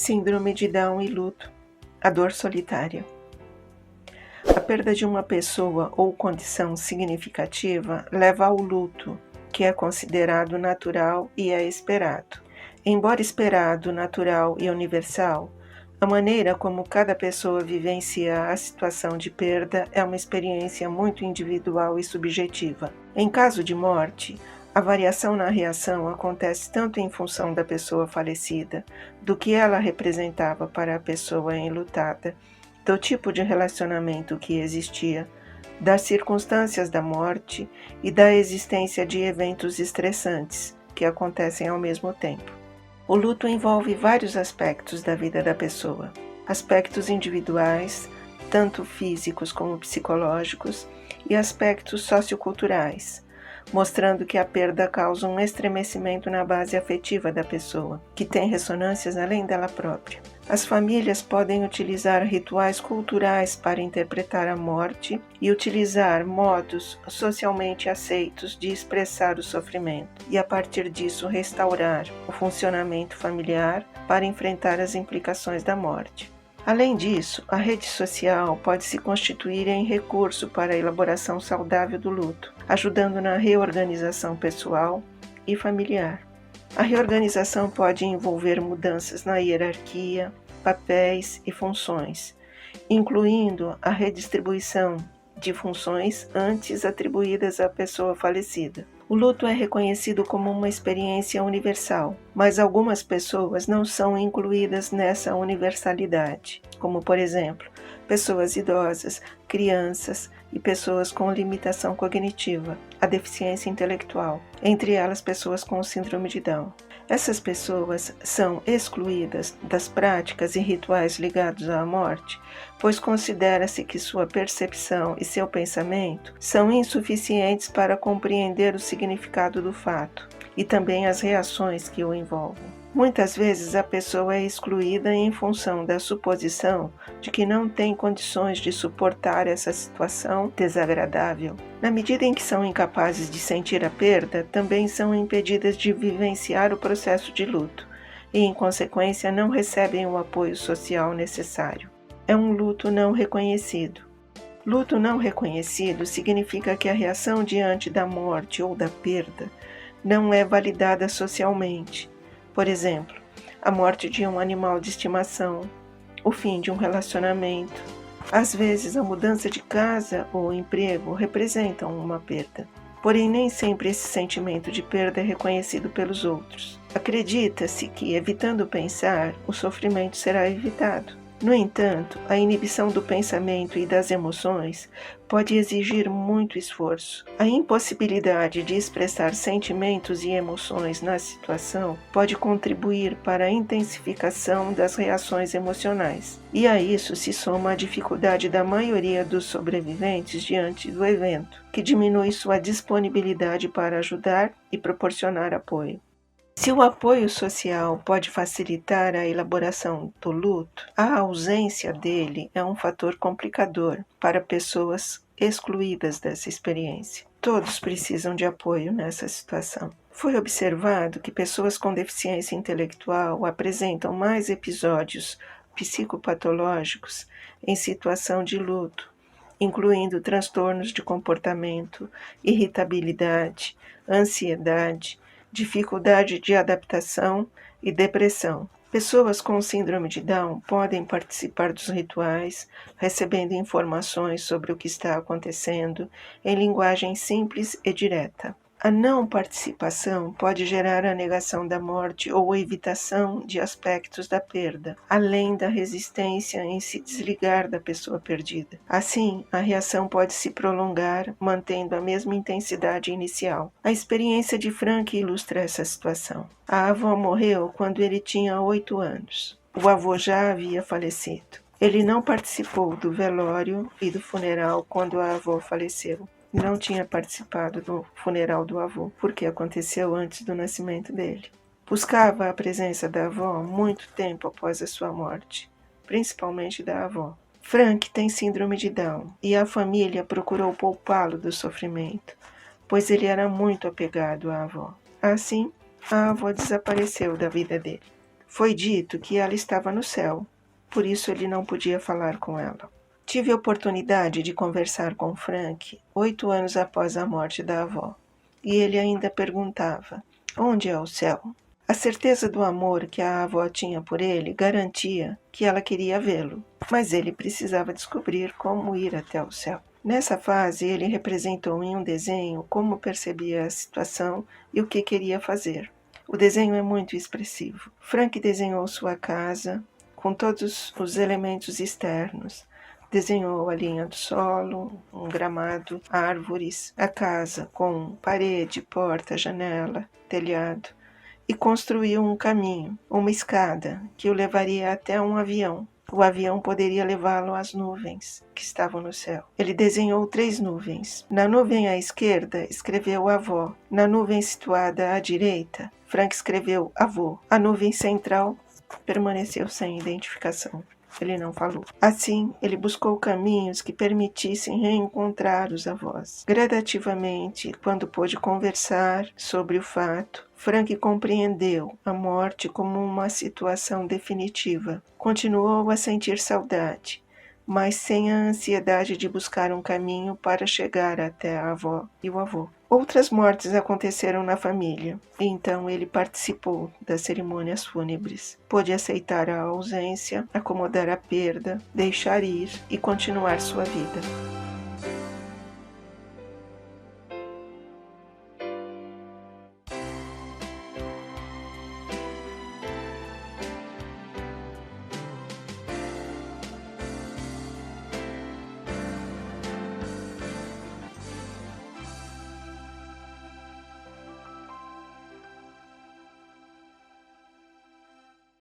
Síndrome de Down e luto, a dor solitária. A perda de uma pessoa ou condição significativa leva ao luto, que é considerado natural e é esperado. Embora esperado, natural e universal, a maneira como cada pessoa vivencia a situação de perda é uma experiência muito individual e subjetiva. Em caso de morte, a variação na reação acontece tanto em função da pessoa falecida, do que ela representava para a pessoa enlutada, do tipo de relacionamento que existia, das circunstâncias da morte e da existência de eventos estressantes que acontecem ao mesmo tempo. O luto envolve vários aspectos da vida da pessoa, aspectos individuais, tanto físicos como psicológicos, e aspectos socioculturais, mostrando que a perda causa um estremecimento na base afetiva da pessoa, que tem ressonâncias além dela própria. As famílias podem utilizar rituais culturais para interpretar a morte e utilizar modos socialmente aceitos de expressar o sofrimento, e a partir disso restaurar o funcionamento familiar para enfrentar as implicações da morte. Além disso, a rede social pode se constituir em recurso para a elaboração saudável do luto, ajudando na reorganização pessoal e familiar. A reorganização pode envolver mudanças na hierarquia, papéis e funções, incluindo a redistribuição de funções antes atribuídas à pessoa falecida. O luto é reconhecido como uma experiência universal, mas algumas pessoas não são incluídas nessa universalidade, como, por exemplo, pessoas idosas, crianças e pessoas com limitação cognitiva, a deficiência intelectual, entre elas pessoas com síndrome de Down. Essas pessoas são excluídas das práticas e rituais ligados à morte, pois considera-se que sua percepção e seu pensamento são insuficientes para compreender o significado do fato e também as reações que o envolvem. Muitas vezes a pessoa é excluída em função da suposição de que não tem condições de suportar essa situação desagradável. Na medida em que são incapazes de sentir a perda, também são impedidas de vivenciar o processo de luto e, em consequência, não recebem o apoio social necessário. É um luto não reconhecido. Luto não reconhecido significa que a reação diante da morte ou da perda não é validada socialmente. Por exemplo, a morte de um animal de estimação, o fim de um relacionamento. Às vezes, a mudança de casa ou emprego representam uma perda. Porém, nem sempre esse sentimento de perda é reconhecido pelos outros. Acredita-se que, evitando pensar, o sofrimento será evitado. No entanto, a inibição do pensamento e das emoções pode exigir muito esforço. A impossibilidade de expressar sentimentos e emoções na situação pode contribuir para a intensificação das reações emocionais. E a isso se soma a dificuldade da maioria dos sobreviventes diante do evento, que diminui sua disponibilidade para ajudar e proporcionar apoio. Se o apoio social pode facilitar a elaboração do luto, a ausência dele é um fator complicador para pessoas excluídas dessa experiência. Todos precisam de apoio nessa situação. Foi observado que pessoas com deficiência intelectual apresentam mais episódios psicopatológicos em situação de luto, incluindo transtornos de comportamento, irritabilidade, ansiedade, dificuldade de adaptação e depressão. Pessoas com síndrome de Down podem participar dos rituais, recebendo informações sobre o que está acontecendo em linguagem simples e direta. A não participação pode gerar a negação da morte ou a evitação de aspectos da perda, além da resistência em se desligar da pessoa perdida. Assim, a reação pode se prolongar, mantendo a mesma intensidade inicial. A experiência de Frank ilustra essa situação. A avó morreu quando ele tinha 8 anos. O avô já havia falecido. Ele não participou do velório e do funeral quando a avó faleceu. Não tinha participado do funeral do avô, porque aconteceu antes do nascimento dele. Buscava a presença da avó muito tempo após a sua morte, principalmente da avó. Frank tem síndrome de Down e a família procurou poupá-lo do sofrimento, pois ele era muito apegado à avó. Assim, a avó desapareceu da vida dele. Foi dito que ela estava no céu, por isso ele não podia falar com ela. Tive a oportunidade de conversar com Frank 8 anos após a morte da avó, e ele ainda perguntava: onde é o céu? A certeza do amor que a avó tinha por ele garantia que ela queria vê-lo, mas ele precisava descobrir como ir até o céu. Nessa fase, ele representou em um desenho como percebia a situação e o que queria fazer. O desenho é muito expressivo. Frank desenhou sua casa com todos os elementos externos. Desenhou a linha do solo, um gramado, árvores, a casa com parede, porta, janela, telhado, e construiu um caminho, uma escada, que o levaria até um avião. O avião poderia levá-lo às nuvens que estavam no céu. Ele desenhou 3 nuvens. Na nuvem à esquerda, escreveu avó. Na nuvem situada à direita, Frank escreveu avô. A nuvem central permaneceu sem identificação. Ele não falou. Assim, ele buscou caminhos que permitissem reencontrar os avós. Gradativamente, quando pôde conversar sobre o fato, Frank compreendeu a morte como uma situação definitiva. Continuou a sentir saudade, mas sem a ansiedade de buscar um caminho para chegar até a avó e o avô. Outras mortes aconteceram na família, e então ele participou das cerimônias fúnebres. Pôde aceitar a ausência, acomodar a perda, deixar ir e continuar sua vida.